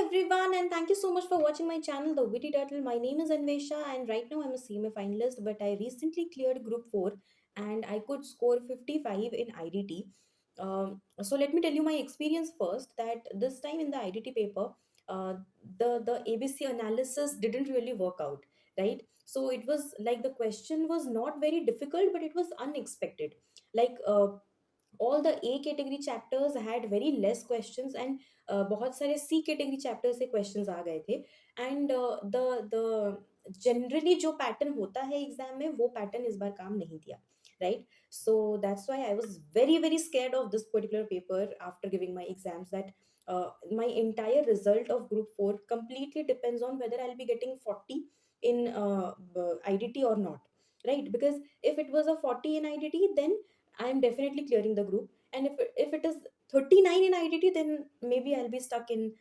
everyone, and thank you so much for watching my channel, The Witty Turtle. My name is Anvesha, and right now I'm a CMA finalist, but I recently cleared Group 4 and I could score 55 in IDT. So let me tell you my experience first that this time in the IDT paper, uh, the ABC analysis didn't really work out, right? So it was like the question was not very difficult, but it was unexpected. Like all the A category chapters had very less questions and बहुत सारे C category chapters से questions आ गए थे and the generally जो pattern होता है exam में वो pattern इस बार काम नहीं दिया, right? So that's why I was very scared of this particular paper after giving my exams, that my entire result of group 4 completely depends on whether I'll be getting 40 in IDT or not, right? Because if it was a 40 in IDT, then I am definitely clearing the group. And if it is 39 in IDT, then maybe I'll be stuck in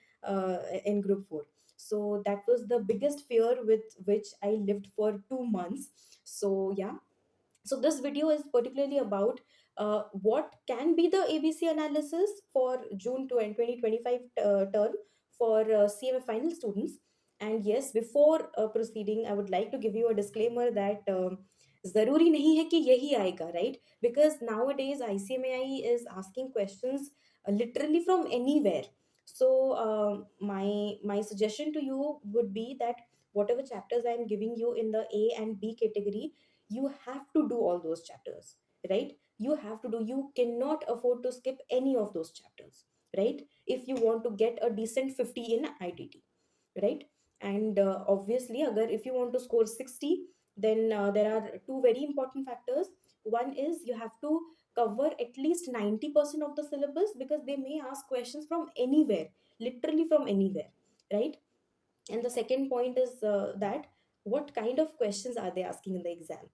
group 4. So that was the biggest fear with which I lived for 2 months. So yeah, so this video is particularly about what can be the ABC analysis for June 2025 term for CMA final students. And yes, before proceeding, I would like to give you a disclaimer that ज़रूरी नहीं है कि यही आएगा, right? Because nowadays ICMAI is asking questions literally from anywhere. So my suggestion to you would be that whatever chapters I am giving you in the A and B category, you have to do all those chapters, right? You have to do, you cannot afford to skip any of those chapters, right? If you want to get a decent 50 in IDT, right? And obviously agar if you want to score 60, then there are two very important factors. One is you have to cover at least 90% of the syllabus, because they may ask questions from anywhere, literally from anywhere, right? And the second point is that what kind of questions are they asking in the exam?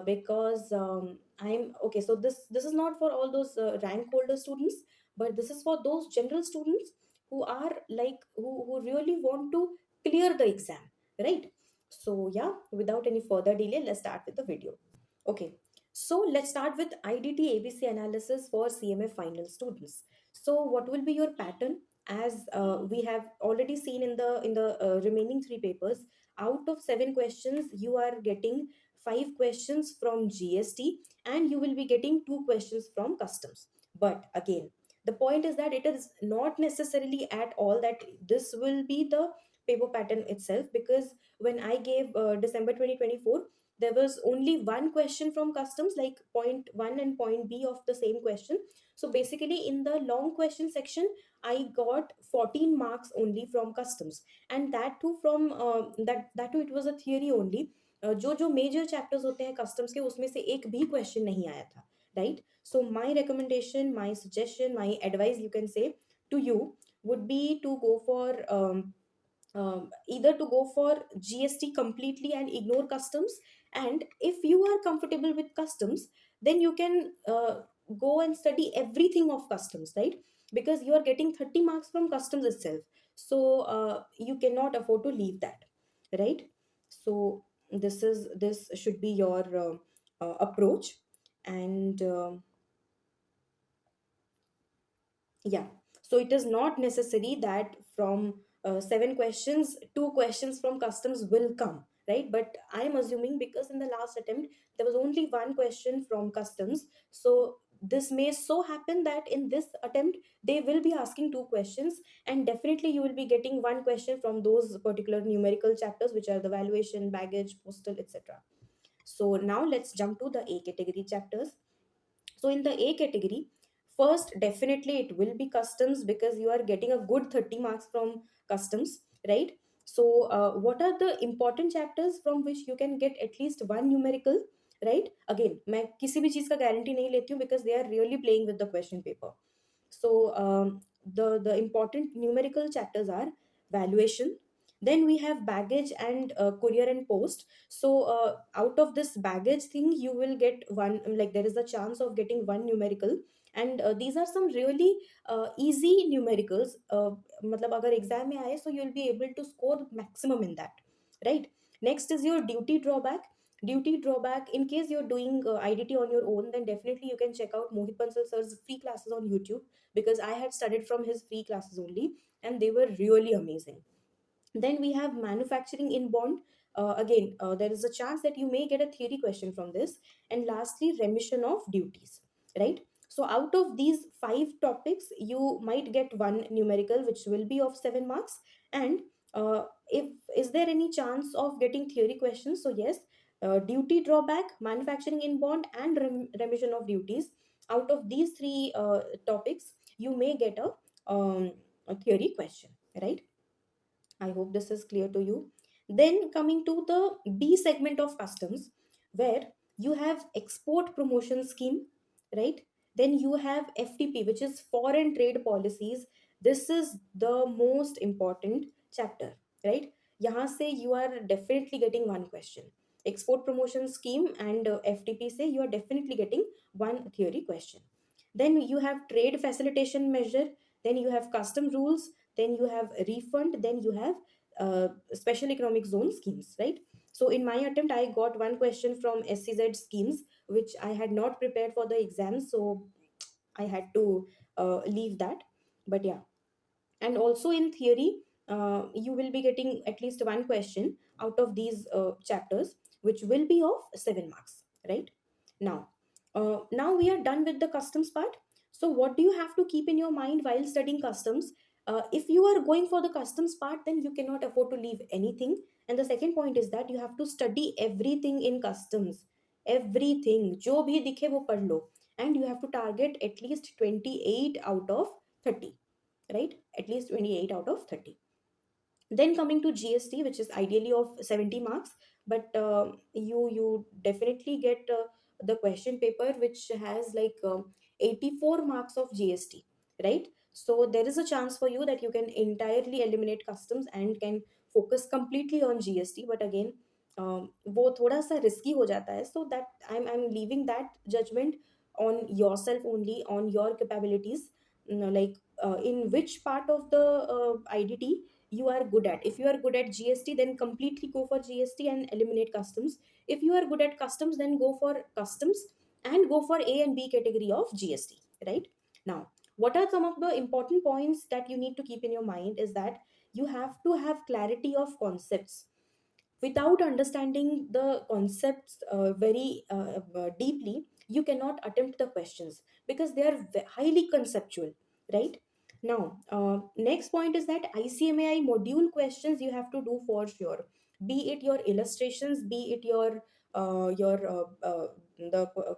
Because I'm okay, so this is not for all those rank holder students, but this is for those general students who are like who really want to clear the exam, right? So yeah, without any further delay, let's start with the video. Okay, so let's start with IDT ABC analysis for CMA final students. So what will be your pattern? As we have already seen in the remaining three papers, out of seven questions you are getting five questions from GST and you will be getting two questions from customs. But again, the point is that it is not necessarily at all that this will be the paper pattern itself, because when I gave December 2024, there was only one question from customs, like point 1 and point B of the same question. So basically in the long question section I got 14 marks only from customs, and that too from that too it was a theory only. जो जो major chapters होते हैं customs के, उसमें से एक भी question नहीं आया था, right? So my recommendation, my suggestion, my advice you can say to you would be to go for either to go for GST completely and ignore customs, and if you are comfortable with customs, then you can go and study everything of customs, right? Because you are getting 30 marks from customs itself, so you cannot afford to leave that, right? So this should be your approach. And yeah, so it is not necessary that from seven questions, two questions from customs will come, right? But I am assuming because in the last attempt there was only one question from customs, so this may so happen that in this attempt they will be asking two questions, and definitely you will be getting one question from those particular numerical chapters, which are the valuation, baggage, postal, etc. So now let's jump to the A category chapters. So in the A category, first definitely it will be customs, because you are getting a good 30 marks from customs, right? So what are the important chapters from which you can get at least one numerical, right? Again, मैं किसी भी चीज का guarantee नहीं लेती हूँ, because they are really playing with the question paper. So the important numerical chapters are valuation. Then we have baggage and courier and post. So out of this baggage thing, you will get one, like there is a chance of getting one numerical, and these are some really easy numericals. मतलब अगर exam में आए, so you will be able to score maximum in that, right? Next is your duty drawback. Duty drawback, in case you're doing IDT on your own, then definitely you can check out Mohit Bansal sir's free classes on YouTube, because I had studied from his free classes only, and they were really amazing. Then we have manufacturing in bond. Again, there is a chance that you may get a theory question from this. And lastly, remission of duties, right? So out of these five topics, you might get one numerical, which will be of 7 marks. And if is there any chance of getting theory questions? So yes, duty drawback, manufacturing in bond, and remission of duties. Out of these three topics, you may get a theory question, right? I hope this is clear to you. Then coming to the B segment of customs, where you have export promotion scheme, right? Then you have FTP, which is foreign trade policies. This is the most important chapter, right? यहाँ से you are definitely getting one question. Export promotion scheme and FTP say you are definitely getting one theory question. Then you have trade facilitation measure. Then you have custom rules. Then you have refund. Then you have special economic zone schemes, right? So in my attempt, I got one question from SCZ schemes, which I had not prepared for the exam, so I had to leave that. But yeah, and also in theory, you will be getting at least one question out of these chapters, which will be of 7 marks, right? Now, now we are done with the customs part. So what do you have to keep in your mind while studying customs? If you are going for the customs part, then you cannot afford to leave anything. And the second point is that you have to study everything in customs, everything जो भी दिखे वो पढ़ लो. And you have to target at least 28 out of 30, right? At least 28 out of 30. Then coming to GST, which is ideally of 70 marks, but you definitely get the question paper which has like 84 marks of GST, right? So there is a chance for you that you can entirely eliminate customs and can focus completely on GST. But again, वो थोड़ा सा risky हो जाता है, so that I'm leaving that judgment on yourself only, on your capabilities. Like in which part of the IDT you are good at. If you are good at GST, then completely go for GST and eliminate customs. If you are good at customs, then go for customs and go for A and B category of GST, right? Now, what are some of the important points that you need to keep in your mind is that you have to have clarity of concepts. Without understanding the concepts very deeply, you cannot attempt the questions because they are highly conceptual, right? Now, next point is that ICMAI module questions you have to do for sure. Be it your illustrations, be it your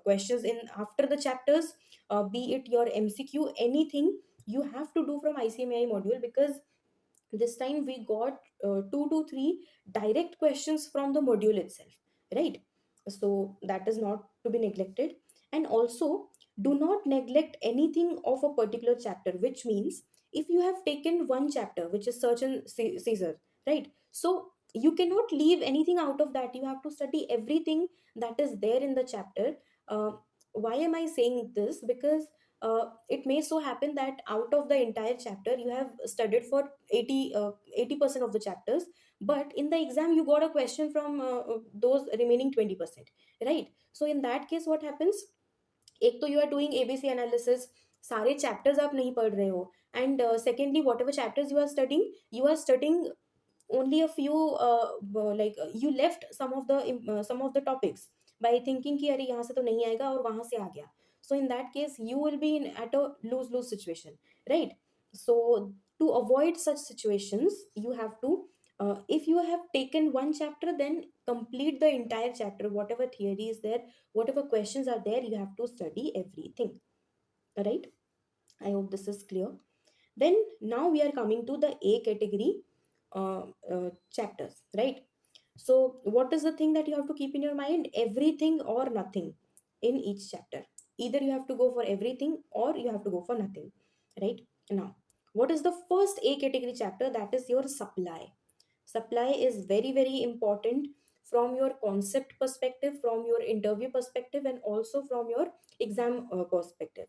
questions in after the chapters, be it your MCQ, anything you have to do from ICMAI module, because this time we got 2 to 3 direct questions from the module itself, right? So that is not to be neglected. And also, do not neglect anything of a particular chapter, which means if you have taken one chapter which is search and Caesar, right? So you cannot leave anything out of that. You have to study everything that is there in the chapter. uh, why am I saying this? Because it may so happen that out of the entire chapter you have studied for 80% of the chapters, but in the exam you got a question from those remaining 20%, right? So in that case what happens, एक तो you are doing ABC analysis, सारे chapters आप नहीं पढ़ रहे हो, and secondly whatever chapters you are studying only a few you left some of the topics by thinking कि अरे यहाँ से तो नहीं आएगा और वहां से आ गया. So in that case you will be in at a lose lose situation, right? So to avoid such situations you have to, if you have taken one chapter, then complete the entire chapter, whatever theory is there, whatever questions are there, you have to study everything, right? I hope this is clear. Then now we are coming to the A category chapters, right? So what is the thing that you have to keep in your mind? Everything or nothing in each chapter. Either you have to go for everything or you have to go for nothing, right? Now, what is the first A category chapter? That is your supply. Supply is very very important from your concept perspective, from your interview perspective, and also from your exam perspective.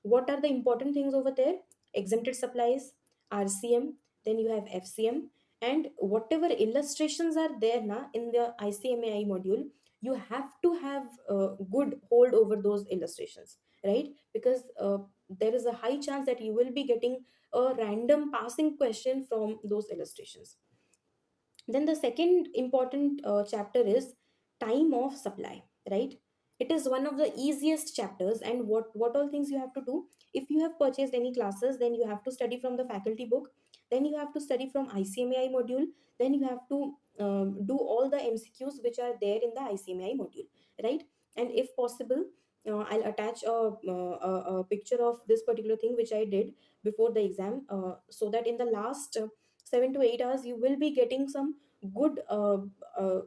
What are the important things over there? Exempted supplies, RCM, then you have FCM, and whatever illustrations are there na in the ICMAI module, you have to have a good hold over those illustrations, right? Because there is a high chance that you will be getting a random passing question from those illustrations. Then the second important chapter is time of supply, right? It is one of the easiest chapters. And what all things you have to do: if you have purchased any classes, then you have to study from the faculty book, then you have to study from ICMAI module, then you have to do all the MCQs which are there in the ICMAI module, right? And if possible, I'll attach a picture of this particular thing which I did before the exam, so that in the last 7 to 8 hours you will be getting some good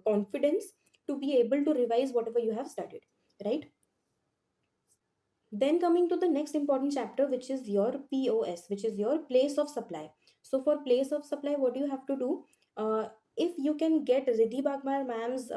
confidence to be able to revise whatever you have studied, right? Then coming to the next important chapter, which is your POS, which is your place of supply. So for place of supply, what do you have to do? If you can get Riddhi Bagmar ma'am's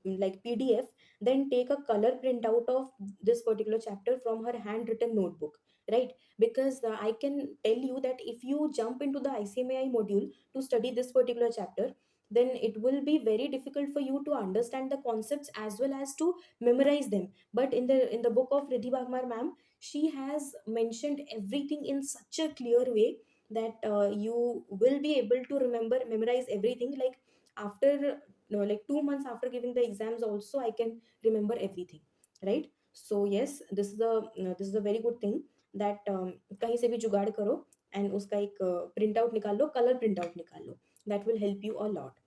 like PDF, then take a color printout of this particular chapter from her handwritten notebook, right? Because I can tell you that if you jump into the ICMAI module to study this particular chapter, then it will be very difficult for you to understand the concepts as well as to memorize them. But in the book of Riddhi Bagmar ma'am, she has mentioned everything in such a clear way that you will be able to remember memorize everything. Like after like 2 months after giving the exams also I can remember everything, right? So yes, this is a very good thing that कहीं से भी जुगाड़ करो and उसका एक print out निकाल लो, colour print out निकाल लो. That will help you a lot.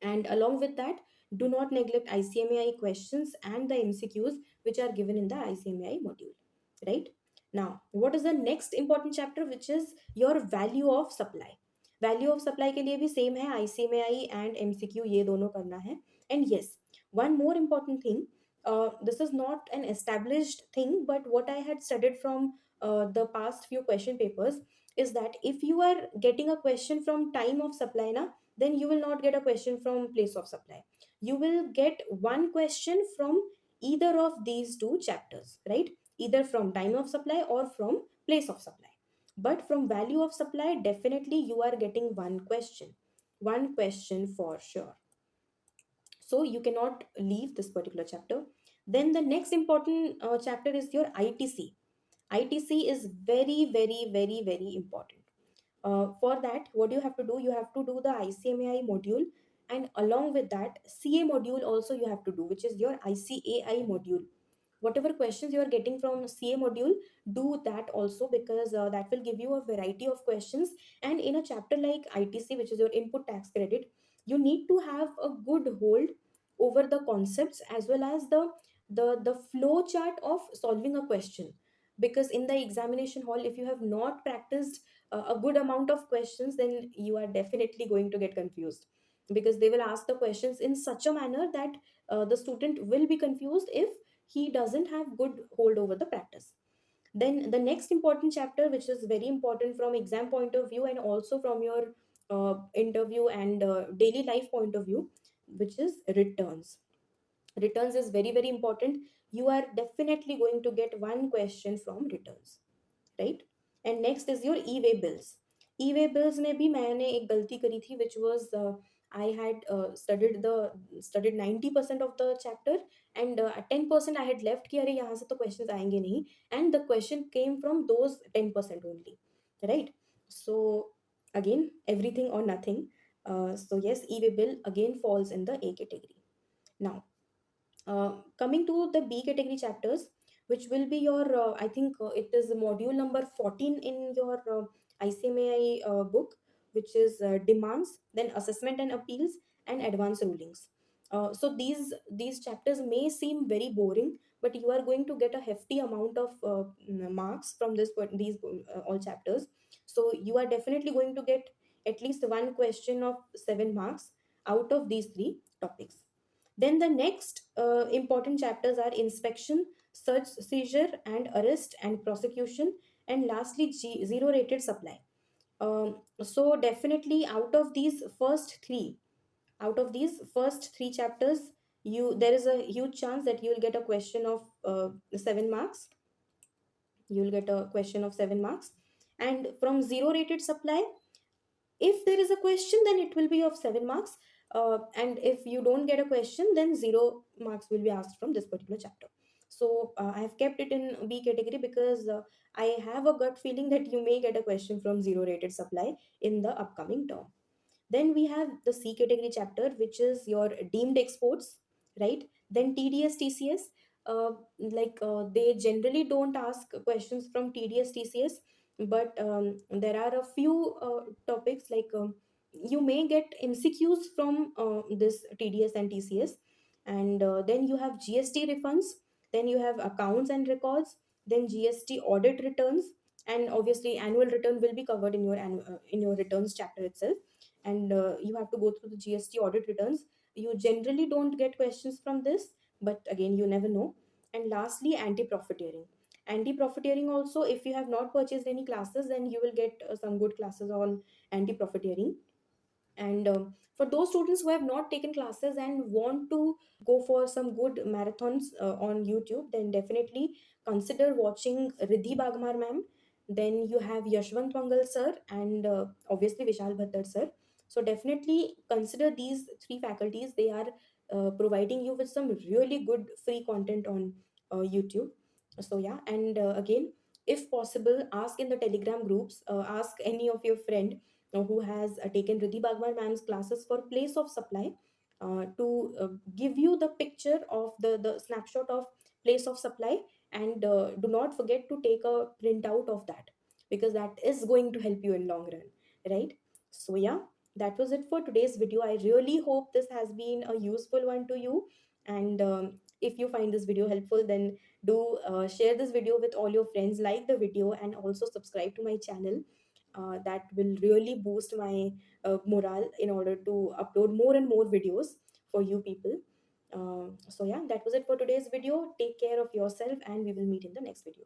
And along with that, do not neglect ICMAI questions and the MCQs which are given in the ICMAI module. Right? Now, what is the next important chapter, which is your value of supply? Value of supply के लिए भी same है, ICMAI and MCQ ये दोनों करना है. And yes, one more important thing. This is not an established thing, but what I had studied from the past few question papers is that if you are getting a question from time of supply na, then you will not get a question from place of supply. You will get one question from either of these two chapters, right? Either from time of supply or from place of supply. But from value of supply, definitely you are getting one question for sure. So you cannot leave this particular chapter. Then the next important chapter is your ITC. ITC is very, very, very, very important. For that, what you have to do? You have to do the ICMAI module, and along with that, CA module also you have to do, which is your ICAI module. Whatever questions you are getting from CA module, do that also, because that will give you a variety of questions. And in a chapter like ITC, which is your input tax credit, you need to have a good hold over the concepts as well as the flow chart of solving a question. Because in the examination hall, if you have not practiced a good amount of questions, then you are definitely going to get confused, because they will ask the questions in such a manner that the student will be confused if he doesn't have good hold over the practice. Then the next important chapter, which is very important from exam point of view and also from your interview and daily life point of view, which is returns. Returns is very, very important. You are definitely going to get one question from returns, right? And next is your e-way bills. E-way bills में भी मैंने एक गलती करी थी, which was I had studied 90% of the chapter, and 10% I had left कि अरे यहाँ से तो questions आएंगे नहीं, and the question came from those 10% only, right? So again, everything or nothing. So yes, e-way bill again falls in the A category. Now, coming to the B category chapters, which will be your, I think it is module number 14 in your ICMAI book, which is demands, then assessment and appeals, and advance rulings. So these chapters may seem very boring, but you are going to get a hefty amount of marks from these all chapters. So you are definitely going to get at least one question of 7 marks out of these three topics. Then the next important chapters are inspection, search, seizure, and arrest and prosecution, and lastly, zero rated supply. So definitely out of these first three chapters, you there is a huge chance that you will get a question of 7 marks. You will get a question of 7 marks, and from zero rated supply, if there is a question, then it will be of 7 marks, and if you don't get a question, then 0 marks will be asked from this particular chapter. So I have kept it in B category because I have a gut feeling that you may get a question from zero rated supply in the upcoming term. Then we have the C category chapter, which is your deemed exports, right? Then TDS TCS. They generally don't ask questions from TDS TCS, but there are a few topics you may get MCQs from this TDS and TCS. And then you have GST refunds, then you have accounts and records, then GST audit returns, and obviously annual return will be covered in your in your returns chapter itself. And you have to go through the GST audit returns. You generally don't get questions from this, but again, you never know. And lastly, anti profiteering. Anti profiteering also, if you have not purchased any classes, then you will get some good classes on anti profiteering. And for those students who have not taken classes and want to go for some good marathons on YouTube, then definitely consider watching Riddhi Bagmar ma'am. Then you have Yashwant Mangal sir, and obviously Vishal Bhattar sir. So definitely consider these three faculties. They are providing you with some really good free content on YouTube. So yeah, and again, if possible, ask in the Telegram groups, ask any of your friend who has taken Riddhi Bagmar ma'am's classes for place of supply, to give you the picture of the snapshot of place of supply. And do not forget to take a printout of that, because that is going to help you in long run, right? So yeah, that was it for today's video. I really hope this has been a useful one to you. And if you find this video helpful, then do share this video with all your friends, like the video, and also subscribe to my channel. That will really boost my morale in order to upload more and more videos for you people. So yeah, that was it for today's video. Take care of yourself, and we will meet in the next video.